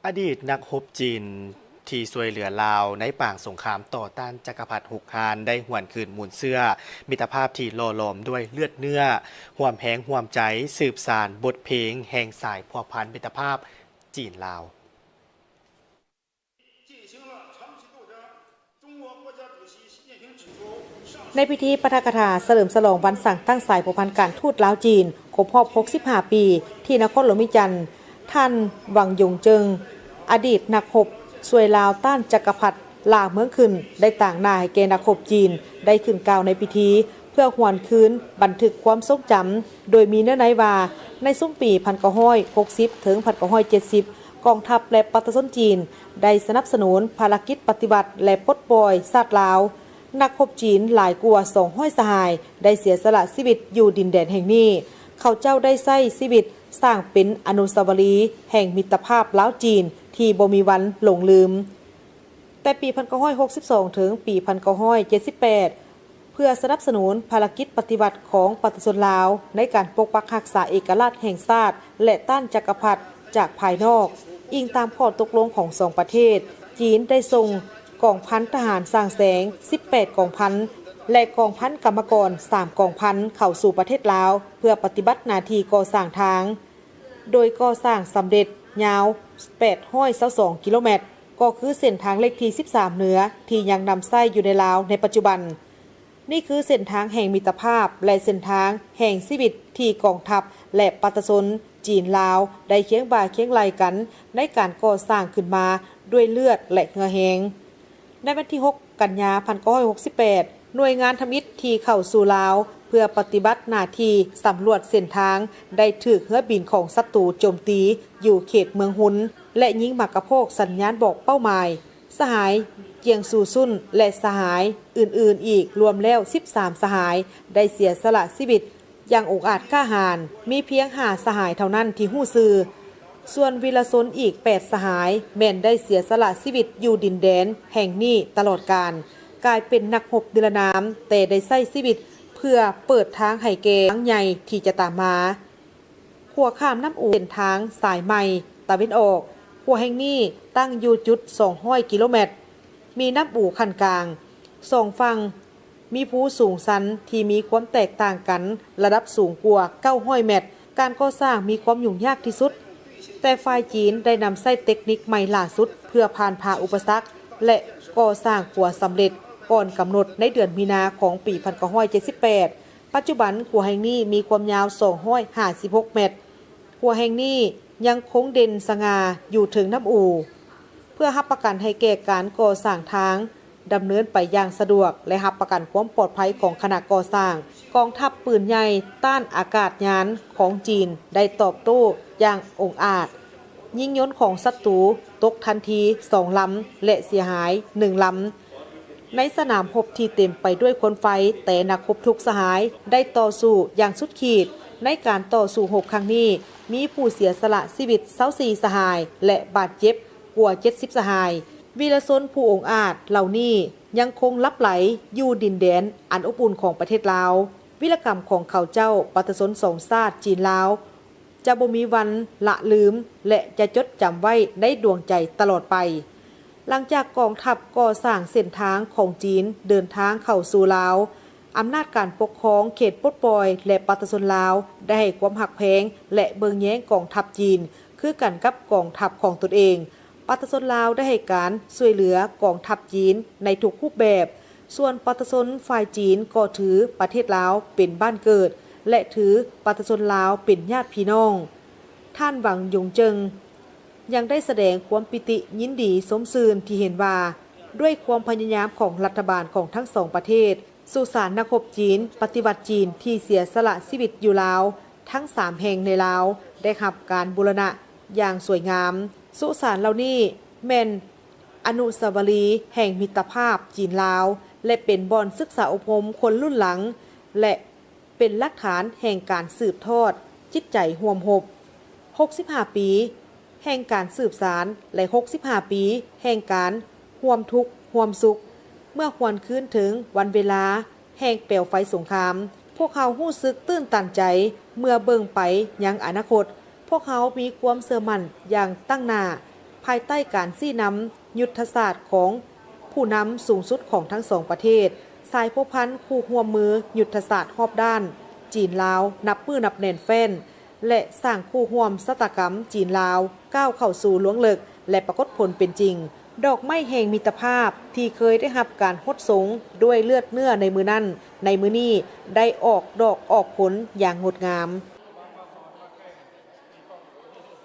อดีตนักรบจีนที่ช่วยเหลือลาวในป่างสงครามต่อต้านจักรพรรดิฮุกฮานได้หวนคืนมูลเสื้อมิตรภาพที่หล่อหลอมด้วยเลือดเนื้อห่วมแหงห่วมใจสืบสานบทเพลงแห่งสายพัวพันมิตรภาพจีนลาวในพิธีปาฐกถาเฉลิมฉลองวันสั่งตั้งสายผูกพันการทูตลาวจีนครบรอบ65 ปีที่นครหลวงมิจันทร์ท่านวังยงเจิงอดีตนักรบช่วยลาวต้านจักรพรรดิลาวเมืองขึ้นได้ต่างหน้าให้แก่นักรบจีนได้ขึ้นกล่าวในพิธีเพื่อหวนคืนบันทึกความทรงจำโดยมีเนื้อในว่าในซุ้มปี1960ถึง1970กองทัพและประชาชนจีนได้สนับสนุนภารกิจปฏิบัติและปลดปล่อยชาติลาวนักรบจีนหลายกว่า200 สหายได้เสียสละชีวิตอยู่ดินแดนแห่งนี้เขาเจ้าได้ใช้ชีวิตสร้างเป็นอนุสาวรีย์แห่งมิตรภาพลาวจีนที่บ่มีวันหลงลืมแต่ปี1962ถึงปี1978เพื่อสนับสนุนภารกิจปฏิบัติของประชาชนลาวในการปกปักรักษาเอกราชแห่งชาติและต้านจักรพรรดิจากภายนอกอิงตามข้อตกลงของ2 ประเทศจีนได้ส่งกองพันทหารสร้างแสง18 กองพันและกองพันกรรมกร3 กองพันเข้าสู่ประเทศลาวเพื่อปฏิบัติหน้าที่ก่อสร้างทางโดยก่อสร้างสำเร็จยาว822 กิโลเมตรก็คือเส้นทางเลขที่13เหนือที่ยังนำใช้อยู่ในลาวในปัจจุบันนี่คือเส้นทางแห่งมิตรภาพและเส้นทางแห่งชีวิตที่กองทัพและประชาชนจีนลาวได้เคียงบ่าเคียงไหลกันในการก่อสร้างขึ้นมาด้วยเลือดและเหงื่อแห้งในวันที่6 กันยายน1968หน่วยงานทมิตรที่เข้าสู่ลาวเพื่อปฏิบัติหน้าที่สำรวจเส้นทางได้ถูกเรือบินของศัตรูโจมตีอยู่เขตเมืองหุนและยิงหมากกระโพกสัญญาณบอกเป้าหมายสหายเจียงซูซุ่นและสหายอื่นๆอีกรวมแล้ว13 สหายได้เสียสละชีวิตอย่างองอาจกล้าหาญมีเพียง5 สหายเท่านั้นที่ฮู้ชื่อส่วนวีรชนอีก8 สหายแม่นได้เสียสละชีวิตอยู่ดินแดนแห่งนี้ตลอดกาลกลายเป็นนักรบนิรนามแต่ได้ใช้ชีวิตเพื่อเปิดทางให้แก่ครั้งใหญ่ที่จะตามมาขัวข้ามน้ำอู่เส้นทางสายใหม่ตะวันออกขัวแห่งนี้ตั้งอยู่จุด200 กิโลเมตรมีน้ำอู่คันกลาง2 ฝั่งมีภูสูงชันที่มีความแตกต่างกันระดับสูงกว่า900 เมตรการก่อสร้างมีความยุ่งยากที่สุดแต่ฝ่ายจีนได้นำใช้เทคนิคใหม่ล่าสุดเพื่อผ่านพาอุปสรรคและก่อสร้างขัวสำเร็จก่อนกำหนดในเดือนมีนาของปี1978ปัจจุบันขัวแห่งนี้มีความยาว256 เมตรขัวแห่งนี้ยังคงเด่นสง่าอยู่ถึงน้ำอู่เพื่อรับประกันให้แก่การก่อสร้างทางดำเนินไปอย่างสะดวกและรับประกันความปลอดภัยของคณะก่อสร้างกองทัพปืนใหญ่ต้านอากาศยานของจีนได้ตอบโต้อย่างองอาจยิงยนต์ของศัตรูตกทันที2 ลำและเสียหาย1 ลำในสนามรบที่เต็มไปด้วยคนไฟแต่นักรบทุกสหายได้ต่อสู้อย่างสุดขีดในการต่อสู้รบครั้งนี้มีผู้เสียสละชีวิต24 สหายและบาดเจ็บกว่า70 สหายวีรชนผู้องอาจเหล่านี้ยังคงลับไหลอยู่ดินแดนอันอบอุ่นของประเทศลาววีรกรรมของเขาเจ้าประชาชน2 ชาติจีนลาวจะบ่มีวันละลืมและจะจดจำไว้ในดวงใจตลอดไปหลังจากกองทัพก่อสร้างเส้นทางของจีนเดินทางเข้าสู่ลาวอำนาจการปกครองเขตปลดปล่อยและประชาชนลาวได้ให้ความหักแพงและเบิงแย้งกองทัพจีนคือกันกับกองทัพของตนเองประชาชนลาวได้ให้การช่วยเหลือกองทัพจีนในทุกรูปแบบส่วนประชาชนฝ่ายจีนก็ถือประเทศลาวเป็นบ้านเกิดและถือประชาชนลาวเป็นญาติพี่น้องท่านหวังยงเจิงยังได้แสดงความปิติยินดีสมชื่นที่เห็นว่าด้วยความพยายามของรัฐบาลของทั้ง2 ประเทศสุสานนักรบจีนปฏิวัติจีนที่เสียสละชีวิตอยู่ลาวทั้ง3 แห่งในลาวได้รับการบูรณะอย่างสวยงามสุสานเหล่านี้แม่นอนุสาวรีย์แห่งมิตรภาพจีนลาวและเป็นบ่อนศึกษาอบรมคนรุ่นหลังและเป็นหลักฐานแห่งการสืบทอดจิตใจห่วมหบ65 ปีแห่งการสืบสารและ65 ปีแห่งการห่วมทุกข์ห่วมสุขเมื่อหวนคืนถึงวันเวลาแห่งเปลวไฟสงครามพวกเขารู้สึกตื้นตันใจเมื่อเบิ่งไปยังอนาคตพวกเขามีความเชื่อมั่นอย่างตั้งหน้าภ ภายใต้การซี่น้ำยุทธศาสตร์ของผู้นำสูงสุดของทั้งสองประเทศสายพบพันธ์คู่ห่วมมือยุทธศาสตร์รอบด้านจีนลาวนับมือนับแน่นแฟ้นและสร้างคู่ห่วมสตกรรมจีนลาวก้าวเข้าสู่ล้วงลึกและปรากฏผลเป็นจริงดอกไม้แห่งมิตรภาพที่เคยได้รับการฮดสงด้วยเลือดเนื้อในมือนั้นในมือนี้ได้ออกดอกออกผลอย่างงดงาม